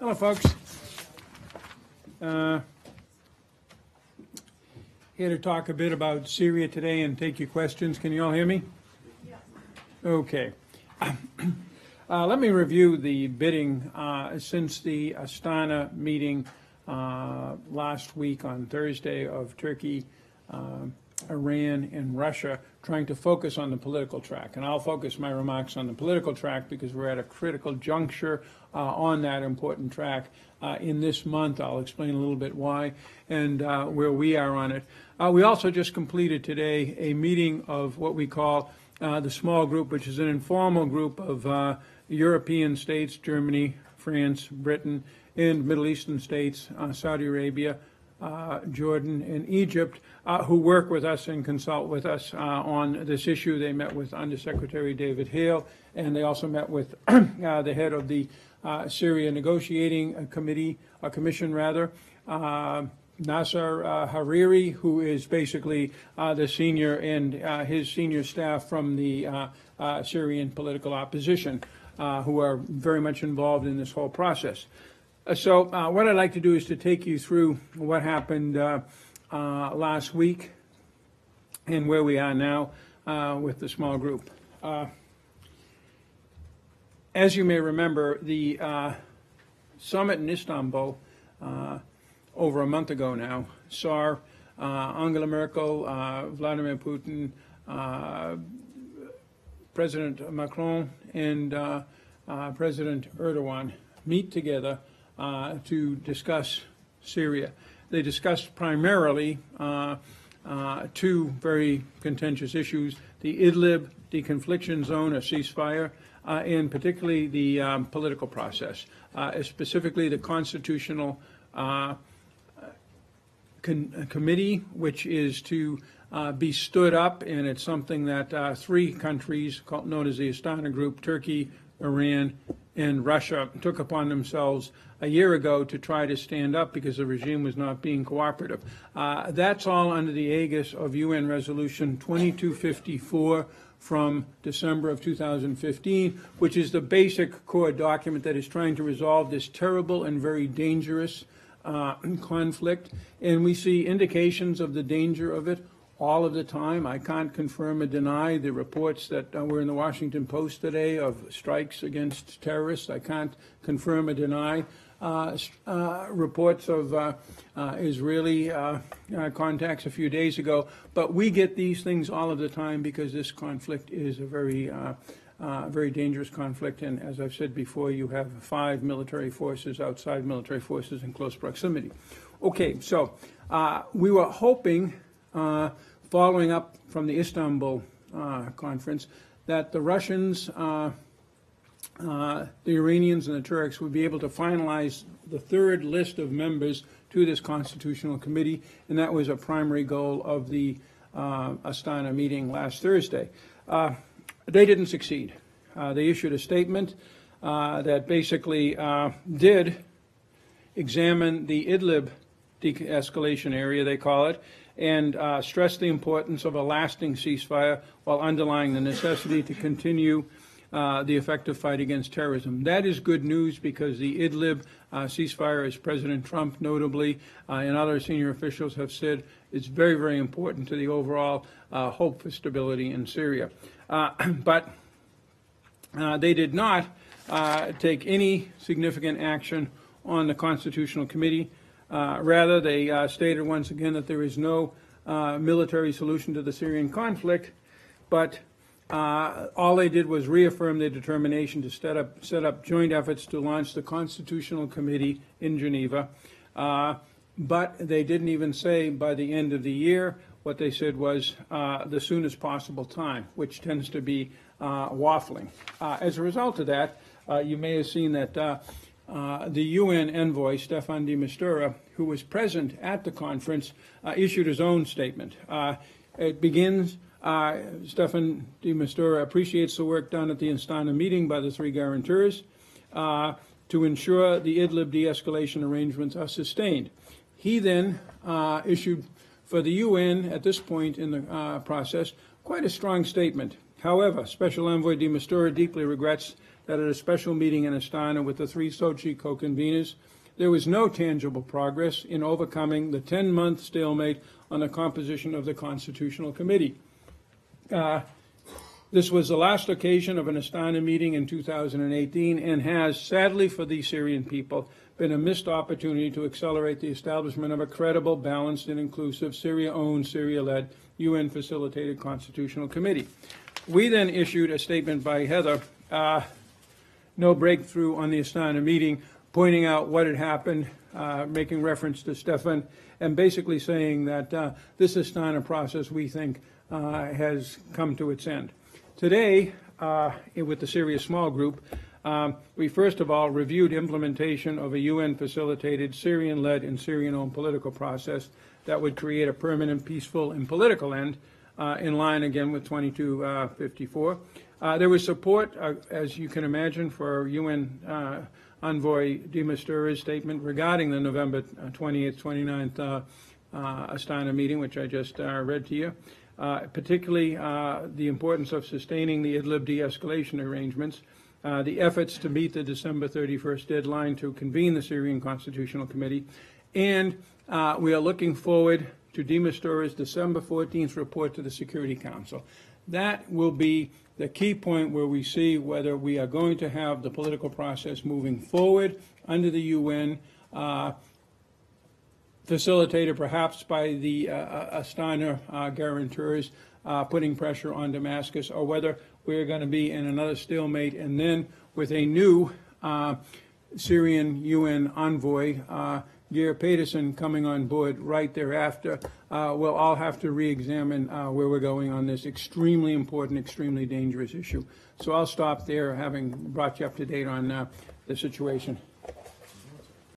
Hello, folks. Here to talk a bit about Syria today and take your questions. Can you all hear me? Yes. Okay. Let me review the bidding since the Astana meeting last week on Thursday of Turkey, Iran, and Russia, trying to focus on the political track. And I'll focus my remarks on the political track because we're at a critical juncture on that important track. In this month, I'll explain a little bit why and where we are on it. We also just completed today a meeting of what we call the small group, which is an informal group of European states, Germany, France, Britain, and Middle Eastern states, Saudi Arabia, Jordan, and Egypt, who work with us and consult with us on this issue. They met with Undersecretary David Hale, and they also met with the head of the Syria Negotiating Commission, Nasser Hariri, who is basically the senior and his senior staff from the Syrian political opposition, who are very much involved in this whole process. So what I'd like to do is to take you through what happened last week and where we are now with the small group. As you may remember, the summit in Istanbul over a month ago now saw Angela Merkel, Vladimir Putin, President Macron, and President Erdogan meet together to discuss Syria. They discussed primarily two very contentious issues: the Idlib deconfliction zone, a ceasefire, and particularly the political process, specifically the constitutional committee, which is to be stood up, and it's something that three countries known as the Astana Group, Turkey, Iran, and Russia, took upon themselves a year ago to try to stand up because the regime was not being cooperative. That's all under the aegis of UN Resolution 2254 from December of 2015, which is the basic core document that is trying to resolve this terrible and very dangerous conflict. And we see indications of the danger of it all of the time. I can't confirm or deny the reports that were in the Washington Post today of strikes against terrorists. I can't confirm or deny reports of Israeli contacts a few days ago. But we get these things all of the time because this conflict is a very dangerous conflict. And as I've said before, you have 5 military forces, outside military forces in close proximity. Okay, so we were hoping, following up from the Istanbul conference, that the Russians, the Iranians, and the Turks would be able to finalize the third list of members to this constitutional committee, and that was a primary goal of the Astana meeting last Thursday. They didn't succeed. They issued a statement that basically did examine the Idlib de-escalation area, they call it, and stressed the importance of a lasting ceasefire while underlying the necessity to continue the effective fight against terrorism. That is good news because the Idlib ceasefire, as President Trump notably and other senior officials have said, is very, very important to the overall hope for stability in Syria. But they did not take any significant action on the Constitutional Committee. Rather, they stated once again that there is no military solution to the Syrian conflict, but all they did was reaffirm their determination to set up joint efforts to launch the Constitutional Committee in Geneva. But they didn't even say by the end of the year. What they said was the soonest possible time, which tends to be waffling. As a result of that, you may have seen that the UN envoy, Staffan de Mistura, who was present at the conference, issued his own statement. It begins, Staffan de Mistura appreciates the work done at the Astana meeting by the three guarantors to ensure the Idlib de-escalation arrangements are sustained. He then issued for the UN, at this point in the process, quite a strong statement. However, Special Envoy de Mistura deeply regrets that at a special meeting in Astana with the three Sochi co-conveners, there was no tangible progress in overcoming the 10-month stalemate on the composition of the Constitutional Committee. This was the last occasion of an Astana meeting in 2018 and has, sadly for the Syrian people, been a missed opportunity to accelerate the establishment of a credible, balanced, and inclusive Syria-owned, Syria-led, UN-facilitated Constitutional Committee. We then issued a statement by Heather, no breakthrough on the Astana meeting, pointing out what had happened, making reference to Stefan, and basically saying that this Astana process, we think, has come to its end. Today, with the Syria Small Group, we first of all reviewed implementation of a UN-facilitated, Syrian-led, and Syrian-owned political process that would create a permanent, peaceful, and political end, in line again with 2254. There was support, as you can imagine, for UN Envoy de Mistura's statement regarding the November 28th, 29th Astana meeting, which I just read to you, particularly the importance of sustaining the Idlib de-escalation arrangements, the efforts to meet the December 31st deadline to convene the Syrian Constitutional Committee, and we are looking forward to de Mistura's December 14th report to the Security Council. That will be the key point where we see whether we are going to have the political process moving forward under the UN, facilitated perhaps by the Astana guarantors putting pressure on Damascus, or whether we're going to be in another stalemate, and then with a new Syrian UN envoy, Geir Pedersen, coming on board right thereafter, we'll all have to re-examine where we're going on this extremely important, extremely dangerous issue. So I'll stop there, having brought you up to date on the situation.